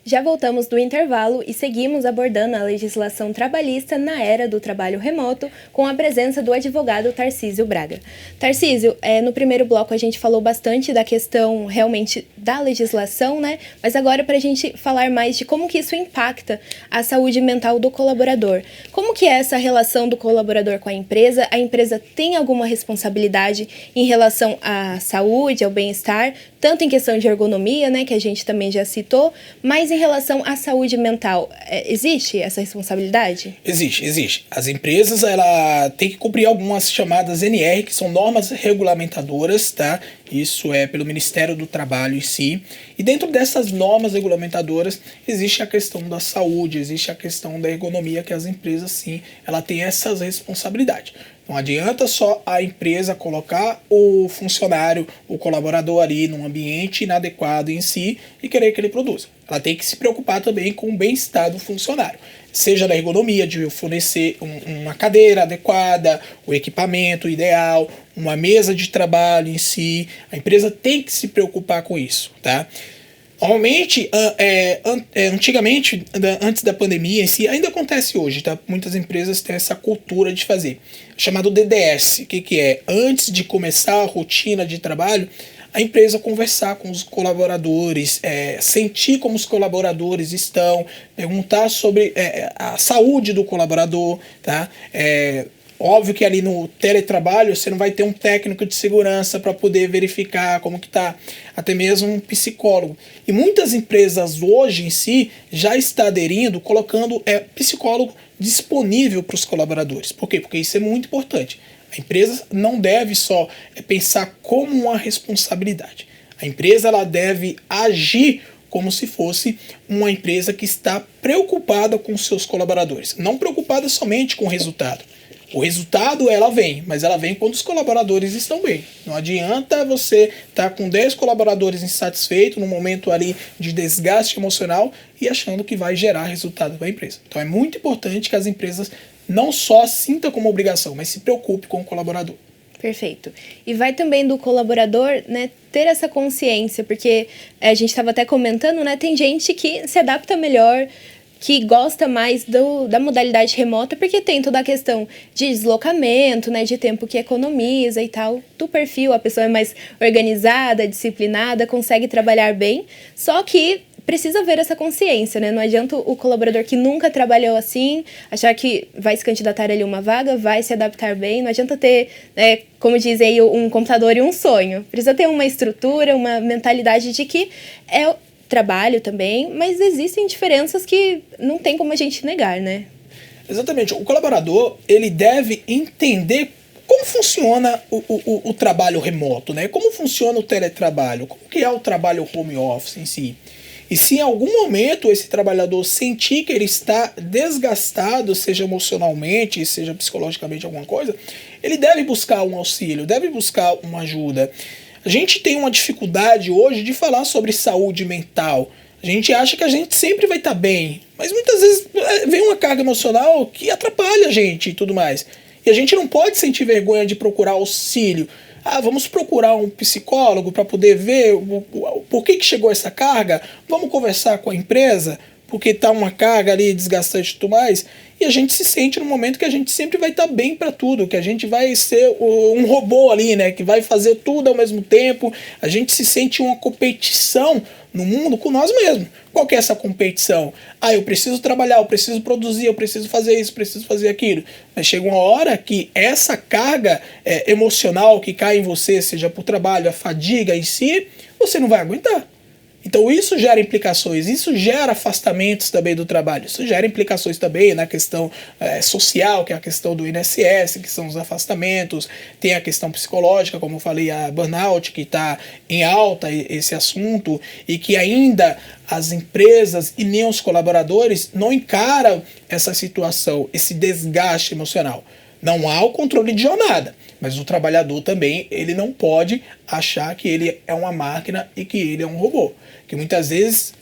Já voltamos do intervalo e seguimos abordando a legislação trabalhista na era do trabalho remoto, com a presença do advogado Tarcísio Braga. Tarcísio, no primeiro bloco a gente falou bastante da questão realmente da legislação, né? Mas agora para a gente falar mais de como que isso impacta a saúde mental do colaborador. Como que é essa relação do colaborador com a empresa? A empresa tem alguma responsabilidade em relação à saúde, ao bem-estar, tanto em questão de ergonomia, né, que a gente também já citou, mas em relação à saúde mental, existe essa responsabilidade? Existe. As empresas, ela tem que cumprir algumas chamadas NR, que são normas regulamentadoras, tá? Isso é pelo Ministério do Trabalho em si. E dentro dessas normas regulamentadoras, existe a questão da saúde, existe a questão da ergonomia, que as empresas, sim, ela tem essas responsabilidades. Não adianta só a empresa colocar o funcionário, o colaborador ali num ambiente inadequado em si e querer que ele produza. Ela tem que se preocupar também com o bem-estar do funcionário. Seja na ergonomia, de fornecer uma cadeira adequada, o equipamento ideal, uma mesa de trabalho em si. A empresa tem que se preocupar com isso, tá? Normalmente, antigamente, antes da pandemia em si, ainda acontece hoje, tá? Muitas empresas têm essa cultura de fazer, chamado DDS, que é, antes de começar a rotina de trabalho, a empresa conversar com os colaboradores, sentir como os colaboradores estão, perguntar sobre a saúde do colaborador, tá? Óbvio que ali no teletrabalho você não vai ter um técnico de segurança para poder verificar como que tá, até mesmo um psicólogo. E muitas empresas hoje em si já estão aderindo, colocando psicólogo disponível para os colaboradores. Por quê? Porque isso é muito importante. A empresa não deve só pensar como uma responsabilidade. A empresa ela deve agir como se fosse uma empresa que está preocupada com seus colaboradores. Não preocupada somente com o resultado. O resultado ela vem, mas ela vem quando os colaboradores estão bem. Não adianta você estar com 10 colaboradores insatisfeitos, num momento ali de desgaste emocional e achando que vai gerar resultado para a empresa. Então é muito importante que as empresas não só sintam como obrigação, mas se preocupe com o colaborador. Perfeito. E vai também do colaborador, né, ter essa consciência, porque a gente estava até comentando, né, tem gente que se adapta melhor, que gosta mais da modalidade remota, porque tem toda a questão de deslocamento, né, de tempo que economiza e tal, do perfil, a pessoa é mais organizada, disciplinada, consegue trabalhar bem, só que precisa ver essa consciência, né? Não adianta o colaborador que nunca trabalhou assim, achar que vai se candidatar ali uma vaga, vai se adaptar bem, não adianta ter, né, como dizem aí, um computador e um sonho. Precisa ter uma estrutura, uma mentalidade de que é trabalho também, mas existem diferenças que não tem como a gente negar, né? Exatamente. O colaborador, ele deve entender como funciona o trabalho remoto, né? Como funciona o teletrabalho, como que é o trabalho home office em si. E se em algum momento esse trabalhador sentir que ele está desgastado, seja emocionalmente, seja psicologicamente alguma coisa, ele deve buscar um auxílio, deve buscar uma ajuda. A gente tem uma dificuldade hoje de falar sobre saúde mental. A gente acha que a gente sempre vai estar bem, mas muitas vezes vem uma carga emocional que atrapalha a gente e tudo mais. E a gente não pode sentir vergonha de procurar auxílio. Vamos procurar um psicólogo para poder ver por que chegou essa carga. Vamos conversar com a empresa, porque está uma carga ali desgastante e tudo mais. E a gente se sente no momento que a gente sempre vai estar bem para tudo, que a gente vai ser um robô ali, né, que vai fazer tudo ao mesmo tempo. A gente se sente uma competição no mundo com nós mesmos. Qual que é essa competição? Eu preciso trabalhar, eu preciso produzir, eu preciso fazer isso, preciso fazer aquilo. Mas chega uma hora que essa carga emocional que cai em você, seja por trabalho, a fadiga em si, você não vai aguentar. Então isso gera implicações, isso gera afastamentos também do trabalho, isso gera implicações também na questão social, que é a questão do INSS, que são os afastamentos, tem a questão psicológica, como eu falei, a burnout, que está em alta esse assunto, e que ainda as empresas e nem os colaboradores não encaram essa situação, esse desgaste emocional. Não há o controle de jornada, mas o trabalhador também, ele não pode achar que ele é uma máquina e que ele é um robô. Que muitas vezes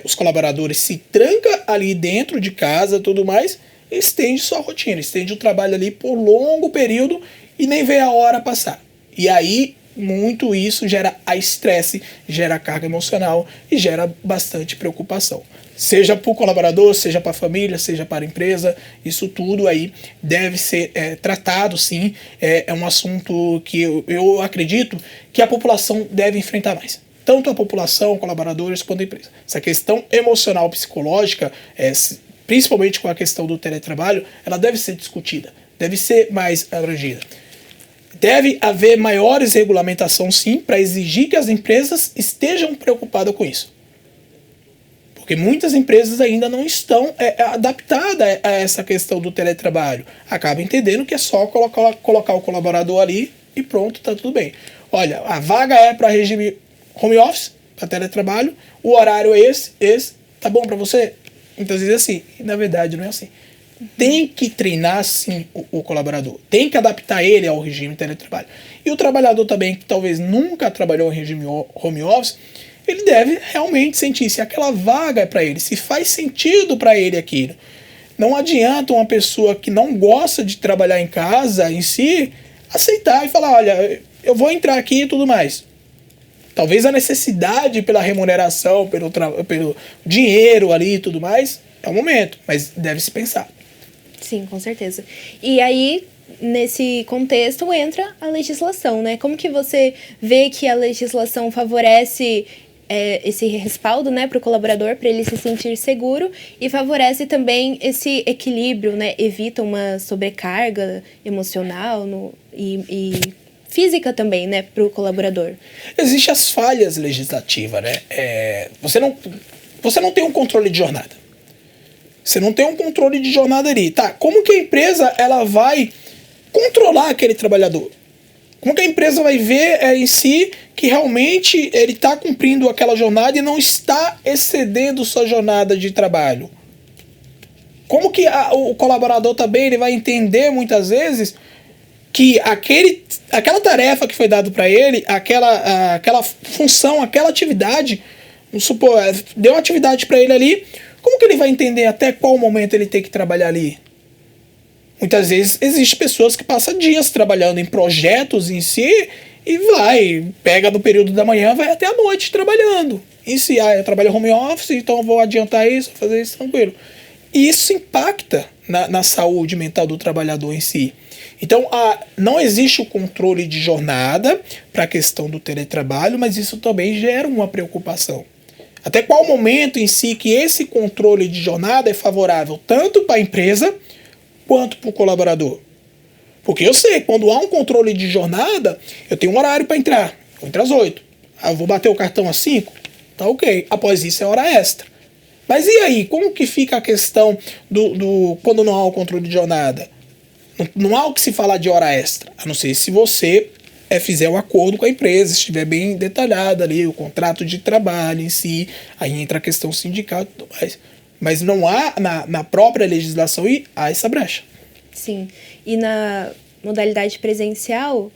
os colaboradores se trancam ali dentro de casa e tudo mais, e estende sua rotina, estende o trabalho ali por longo período e nem vê a hora passar. E aí muito isso gera a estresse, gera carga emocional e gera bastante preocupação. Seja para o colaborador, seja para a família, seja para a empresa, isso tudo aí deve ser tratado, sim. É um assunto que eu acredito que a população deve enfrentar mais. Tanto a população, colaboradores, quanto a empresa. Essa questão emocional, psicológica, principalmente com a questão do teletrabalho, ela deve ser discutida, deve ser mais abrangida. Deve haver maiores regulamentações, sim, para exigir que as empresas estejam preocupadas com isso. Porque muitas empresas ainda não estão adaptadas a essa questão do teletrabalho. Acabam entendendo que é só colocar o colaborador ali e pronto, tá tudo bem. Olha, a vaga é para regime home office, para teletrabalho, o horário é esse, tá bom para você? Muitas vezes é assim, e na verdade não é assim. Tem que treinar, sim, o colaborador. Tem que adaptar ele ao regime de teletrabalho. E o trabalhador também, que talvez nunca trabalhou em regime home office, ele deve realmente sentir se aquela vaga é para ele, se faz sentido para ele aquilo. Não adianta uma pessoa que não gosta de trabalhar em casa, em si, aceitar e falar, olha, eu vou entrar aqui e tudo mais. Talvez a necessidade pela remuneração, pelo dinheiro ali e tudo mais, é o momento, mas deve se pensar. Sim, com certeza. E aí, nesse contexto, entra a legislação, né? Como que você vê que a legislação favorece esse respaldo, né, para o colaborador, para ele se sentir seguro, e favorece também esse equilíbrio, né? Evita uma sobrecarga emocional e física também, né, para o colaborador. Existem as falhas legislativas, né? Você não tem um controle de jornada. Você não tem um controle de jornada ali. Tá, como que a empresa ela vai controlar aquele trabalhador? Como que a empresa vai ver em si que realmente ele está cumprindo aquela jornada e não está excedendo sua jornada de trabalho? Como que o colaborador também ele vai entender muitas vezes que aquela tarefa que foi dada para ele, aquela função, aquela atividade, vamos supor, deu uma atividade para ele ali, como que ele vai entender até qual momento ele tem que trabalhar ali? Muitas vezes existem pessoas que passam dias trabalhando em projetos em si e pega no período da manhã, vai até a noite trabalhando. E se eu trabalho home office, então eu vou adiantar isso, fazer isso tranquilo. E isso impacta na saúde mental do trabalhador em si. Então, não existe o controle de jornada para a questão do teletrabalho, mas isso também gera uma preocupação. Até qual momento em si que esse controle de jornada é favorável tanto para a empresa quanto para o colaborador? Porque eu sei, quando há um controle de jornada, eu tenho um horário para entrar. Vou entrar às 8. Eu vou bater o cartão às 5? Tá ok. Após isso é hora extra. Mas e aí, como que fica a questão quando não há o controle de jornada? Não há o que se falar de hora extra, a não ser se você fizer um acordo com a empresa, estiver bem detalhado ali, o contrato de trabalho em si, aí entra a questão sindical e tudo mais. Mas não há, na própria legislação, há essa brecha. Sim, e na modalidade presencial,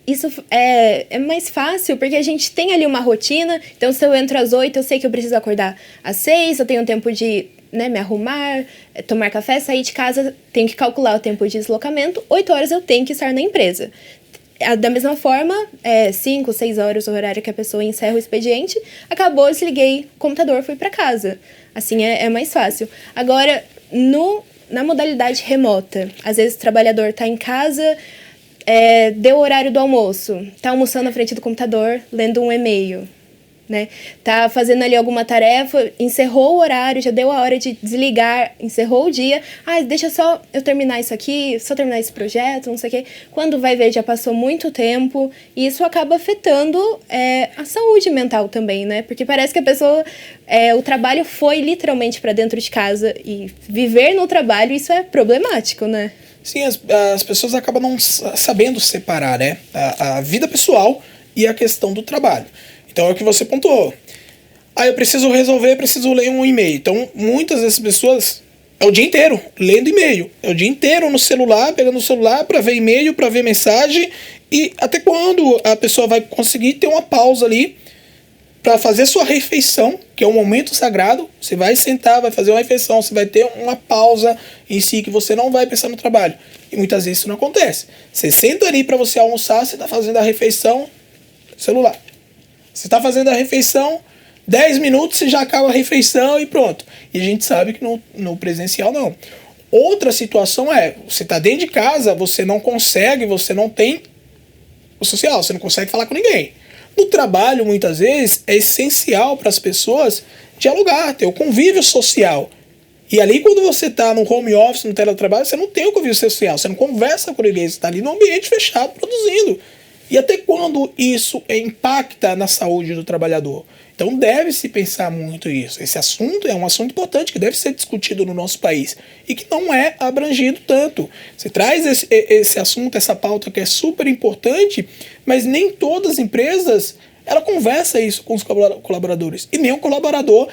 isso é mais fácil, porque a gente tem ali uma rotina, então se eu entro às 8, eu sei que eu preciso acordar às 6, eu tenho tempo de me arrumar, tomar café, sair de casa, tenho que calcular o tempo de deslocamento, 8 horas eu tenho que estar na empresa. Da mesma forma, 5, 6 horas o horário que a pessoa encerra o expediente, acabou, desliguei o computador, fui para casa. Assim é mais fácil. Agora, na modalidade remota, às vezes o trabalhador está em casa, deu o horário do almoço, está almoçando na frente do computador, lendo um e-mail, né? Tá fazendo ali alguma tarefa, encerrou o horário, já deu a hora de desligar, encerrou o dia. Deixa só eu terminar isso aqui, só terminar esse projeto, não sei o quê. Quando vai ver, já passou muito tempo. E isso acaba afetando a saúde mental também, né? Porque parece que a pessoa, o trabalho foi literalmente para dentro de casa. E viver no trabalho, isso é problemático, né? Sim, as pessoas acabam não sabendo separar, né? A vida pessoal e a questão do trabalho. Então é o que você pontuou. Eu preciso ler um e-mail. Então, muitas dessas pessoas é o dia inteiro lendo e-mail. É o dia inteiro no celular, pegando o celular para ver e-mail, para ver mensagem. E até quando a pessoa vai conseguir ter uma pausa ali para fazer sua refeição, que é um momento sagrado. Você vai sentar, vai fazer uma refeição, você vai ter uma pausa em si que você não vai pensar no trabalho. E muitas vezes isso não acontece. Você senta ali para você almoçar, você está fazendo a refeição, celular. Você está fazendo a refeição, 10 minutos você já acaba a refeição e pronto. E a gente sabe que no presencial não. Outra situação é, você está dentro de casa, você não consegue, você não tem o social, você não consegue falar com ninguém. No trabalho, muitas vezes, é essencial para as pessoas dialogar, ter o convívio social. E ali, quando você está no home office, no teletrabalho, você não tem o convívio social, você não conversa com ninguém, você está ali no ambiente fechado, produzindo. E até quando isso impacta na saúde do trabalhador? Então deve-se pensar muito isso. Esse assunto é um assunto importante que deve ser discutido no nosso país e que não é abrangido tanto. Você traz esse assunto, essa pauta que é super importante, mas nem todas as empresas ela conversa isso com os colaboradores e nem o colaborador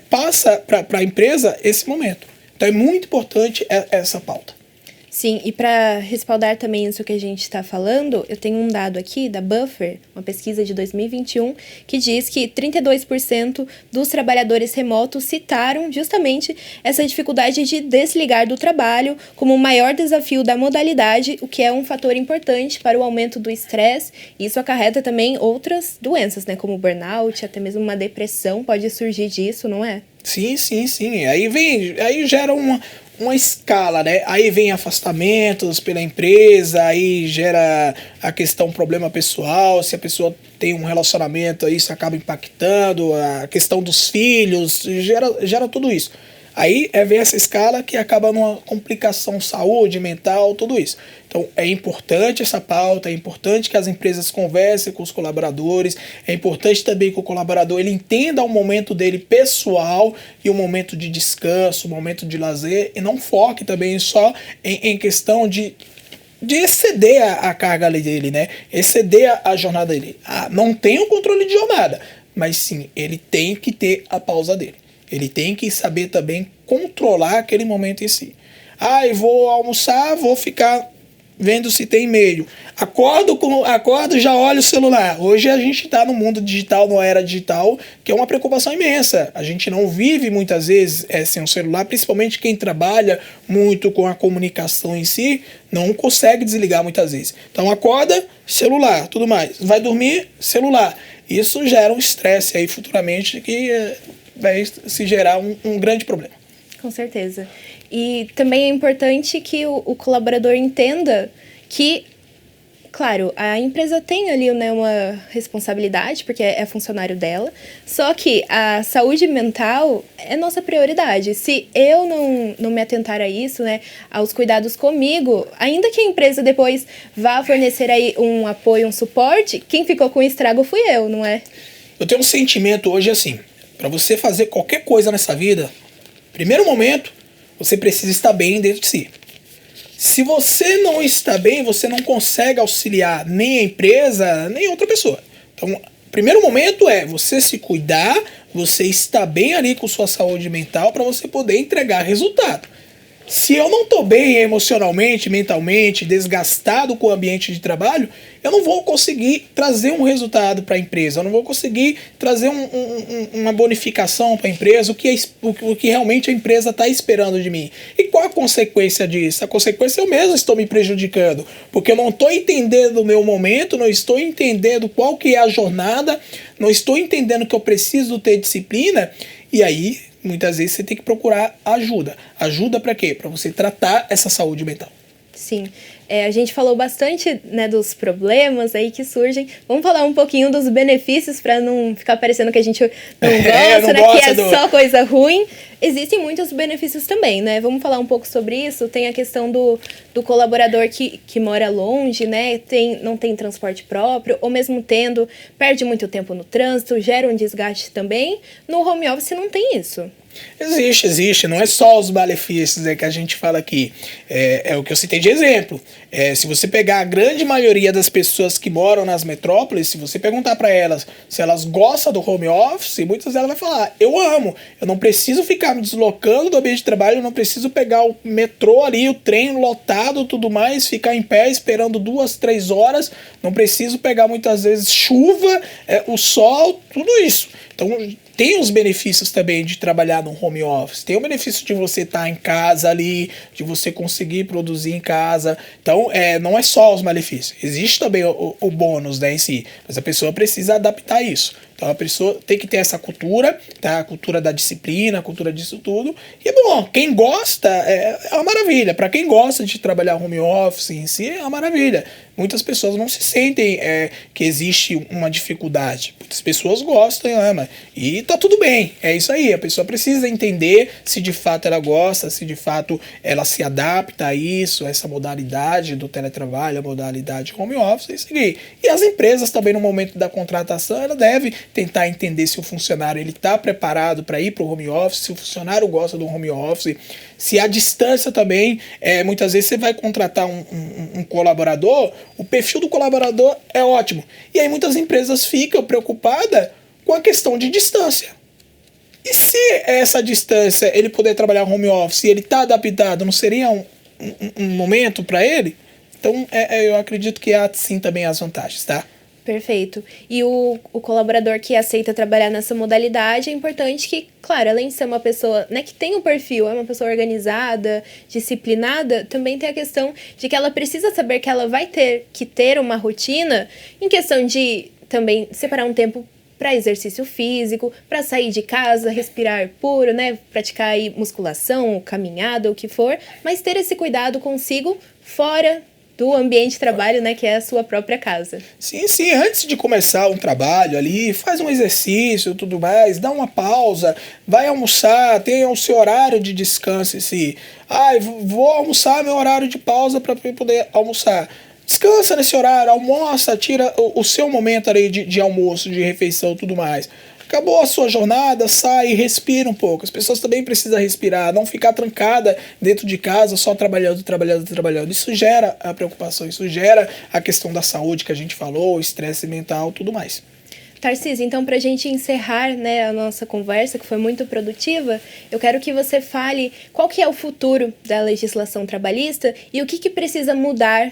passa para a empresa esse momento. Então é muito importante essa pauta. Sim, e para respaldar também isso que a gente está falando, eu tenho um dado aqui da Buffer, uma pesquisa de 2021, que diz que 32% dos trabalhadores remotos citaram justamente essa dificuldade de desligar do trabalho como o maior desafio da modalidade, o que é um fator importante para o aumento do estresse. Isso acarreta também outras doenças, né, como burnout, até mesmo uma depressão pode surgir disso, não é? Sim. Aí gera uma escala, né? Aí vem afastamentos pela empresa, aí gera a questão problema pessoal, se a pessoa tem um relacionamento, isso acaba impactando, a questão dos filhos, gera tudo isso. Aí vem essa escala que acaba numa complicação saúde mental, tudo isso. Então é importante essa pauta, é importante que as empresas conversem com os colaboradores, é importante também que o colaborador ele entenda o momento dele pessoal e o momento de descanso, o momento de lazer, e não foque também só em questão de exceder a carga dele, né? Exceder a jornada dele. Não tem o controle de jornada, mas sim, ele tem que ter a pausa dele. Ele tem que saber também controlar aquele momento em si. Eu vou almoçar, vou ficar vendo se tem e-mail. Acordo, já olho o celular. Hoje a gente está no mundo digital, na era digital, que é uma preocupação imensa. A gente não vive muitas vezes sem o celular, principalmente quem trabalha muito com a comunicação em si, não consegue desligar muitas vezes. Então acorda, celular, tudo mais. Vai dormir, celular. Isso gera um estresse aí futuramente que vai se gerar um grande problema. Com certeza. E também é importante que o colaborador entenda que, claro, a empresa tem ali, né, uma responsabilidade, porque é funcionário dela, só que a saúde mental é nossa prioridade. Se eu não me atentar a isso, né, aos cuidados comigo, ainda que a empresa depois vá fornecer aí um apoio, um suporte, quem ficou com o estrago fui eu, não é? Eu tenho um sentimento hoje assim, para você fazer qualquer coisa nessa vida, primeiro momento, você precisa estar bem dentro de si. Se você não está bem, você não consegue auxiliar nem a empresa, nem outra pessoa. Então, primeiro momento é você se cuidar, você estar bem ali com sua saúde mental para você poder entregar resultado. Se eu não estou bem emocionalmente, mentalmente, desgastado com o ambiente de trabalho, eu não vou conseguir trazer um resultado para a empresa, eu não vou conseguir trazer uma bonificação para a empresa, o que realmente a empresa está esperando de mim. E qual a consequência disso? A consequência é eu mesmo estou me prejudicando, porque eu não estou entendendo o meu momento, não estou entendendo qual que é a jornada, não estou entendendo que eu preciso ter disciplina, e aí muitas vezes você tem que procurar ajuda. Ajuda para quê? Para você tratar essa saúde mental. Sim. A gente falou bastante, né, dos problemas aí que surgem. Vamos falar um pouquinho dos benefícios para não ficar parecendo que a gente não gosta, né? Que é só coisa ruim. Existem muitos benefícios também, né? Vamos falar um pouco sobre isso. Tem a questão do colaborador que mora longe, né? Não tem transporte próprio, ou mesmo tendo, perde muito tempo no trânsito, gera um desgaste também. No home office não tem isso. Existe. Não é só os malefícios que a gente fala aqui. É o que eu citei de exemplo. Se você pegar a grande maioria das pessoas que moram nas metrópoles, se você perguntar para elas se elas gostam do home office, muitas delas vão falar, eu amo. Eu não preciso ficar me deslocando do ambiente de trabalho, eu não preciso pegar o metrô ali, o trem lotado, tudo mais, ficar em pé esperando 2, 3 horas. Não preciso pegar muitas vezes chuva, o sol, tudo isso. Então, tem os benefícios também de trabalhar no home office. Tem o benefício de você estar em casa ali, de você conseguir produzir em casa. Então, não é só os malefícios. Existe também o bônus, né, em si. Mas a pessoa precisa adaptar isso. Então, a pessoa tem que ter essa cultura, tá? A cultura da disciplina, a cultura disso tudo. E, bom, quem gosta é uma maravilha. Para quem gosta de trabalhar home office em si, é uma maravilha. Muitas pessoas não se sentem que existe uma dificuldade. Muitas pessoas gostam e amam. E tá tudo bem. É isso aí. A pessoa precisa entender se de fato ela gosta, se de fato ela se adapta a isso, a essa modalidade do teletrabalho, a modalidade home office e seguir. E as empresas também, no momento da contratação, ela deve tentar entender se o funcionário está preparado para ir para o home office, se o funcionário gosta do home office, se a distância também, muitas vezes você vai contratar um colaborador, o perfil do colaborador é ótimo. E aí muitas empresas ficam preocupadas com a questão de distância. E se essa distância ele poder trabalhar home office e ele está adaptado, não seria um momento para ele? Então eu acredito que há sim também as vantagens, tá? Perfeito. E o colaborador que aceita trabalhar nessa modalidade, é importante que, claro, além de ser uma pessoa, né, que tem um perfil, é uma pessoa organizada, disciplinada, também tem a questão de que ela precisa saber que ela vai ter que ter uma rotina em questão de também separar um tempo para exercício físico, para sair de casa, respirar puro, né, praticar aí musculação, caminhada, o que for, mas ter esse cuidado consigo fora do ambiente de trabalho, né, que é a sua própria casa. Sim, antes de começar um trabalho ali, faz um exercício e tudo mais, dá uma pausa, vai almoçar, tenha o seu horário de descanso, vou almoçar, meu horário de pausa para poder almoçar. Descansa nesse horário, almoça, tira o seu momento ali de almoço, de refeição e tudo mais. Acabou a sua jornada, sai e respira um pouco. As pessoas também precisam respirar, não ficar trancada dentro de casa só trabalhando. Isso gera a preocupação, isso gera a questão da saúde que a gente falou, o estresse mental, tudo mais. Tarcísio, então, para a gente encerrar, né, a nossa conversa, que foi muito produtiva, eu quero que você fale qual que é o futuro da legislação trabalhista e o que precisa mudar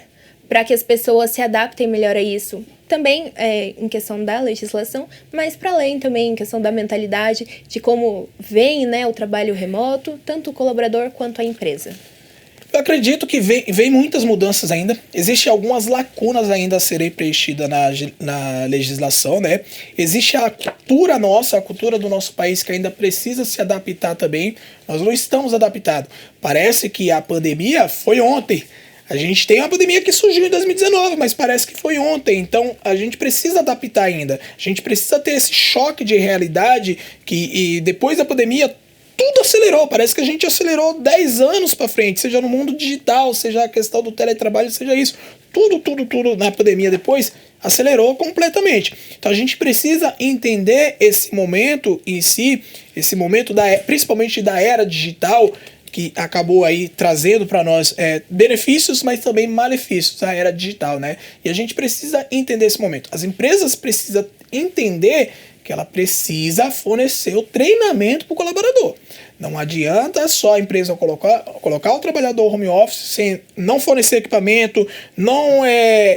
para que as pessoas se adaptem melhor a isso. Também em questão da legislação, mas para além também em questão da mentalidade, de como vem, né, o trabalho remoto, tanto o colaborador quanto a empresa. Eu acredito que vem muitas mudanças ainda. Existem algumas lacunas ainda a serem preenchidas na legislação, né? Existe a cultura nossa, a cultura do nosso país que ainda precisa se adaptar também. Nós não estamos adaptados. Parece que a pandemia foi ontem. A gente tem uma pandemia que surgiu em 2019, mas parece que foi ontem. Então, a gente precisa adaptar ainda. A gente precisa ter esse choque de realidade e depois da pandemia, tudo acelerou. Parece que a gente acelerou 10 anos para frente, seja no mundo digital, seja a questão do teletrabalho, seja isso. Tudo na pandemia depois acelerou completamente. Então, a gente precisa entender esse momento em si, esse momento principalmente da era digital, que acabou aí trazendo para nós benefícios, mas também malefícios da era digital, né? E a gente precisa entender esse momento. As empresas precisam entender que ela precisa fornecer o treinamento para o colaborador. Não adianta só a empresa colocar o trabalhador home office sem não fornecer equipamento, não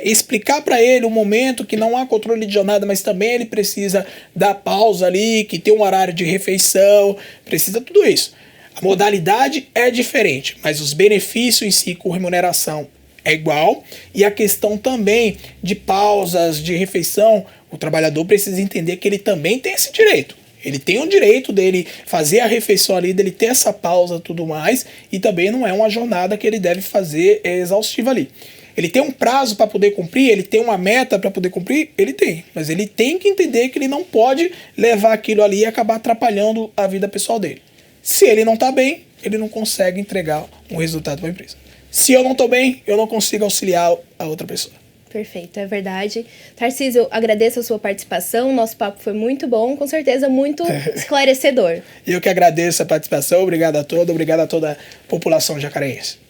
explicar para ele o momento que não há controle de jornada, mas também ele precisa dar pausa ali, que tem um horário de refeição, precisa tudo isso. A modalidade é diferente, mas os benefícios em si com remuneração é igual. E a questão também de pausas, de refeição, o trabalhador precisa entender que ele também tem esse direito. Ele tem o direito dele fazer a refeição ali, dele ter essa pausa e tudo mais, e também não é uma jornada que ele deve fazer exaustiva ali. Ele tem um prazo para poder cumprir, ele tem uma meta para poder cumprir, ele tem. Mas ele tem que entender que ele não pode levar aquilo ali e acabar atrapalhando a vida pessoal dele. Se ele não está bem, ele não consegue entregar um resultado para a empresa. Se eu não estou bem, eu não consigo auxiliar a outra pessoa. Perfeito, é verdade. Tarcísio, agradeço a sua participação, nosso papo foi muito bom, com certeza muito esclarecedor. Eu que agradeço a participação, obrigado a toda a população jacareense.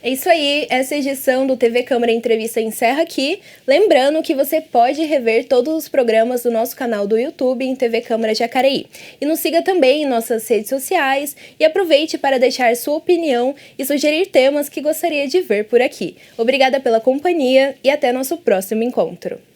É isso aí, essa edição do TV Câmara Entrevista encerra aqui. Lembrando que você pode rever todos os programas do nosso canal do YouTube em TV Câmara Jacareí. E nos siga também em nossas redes sociais e aproveite para deixar sua opinião e sugerir temas que gostaria de ver por aqui. Obrigada pela companhia e até nosso próximo encontro.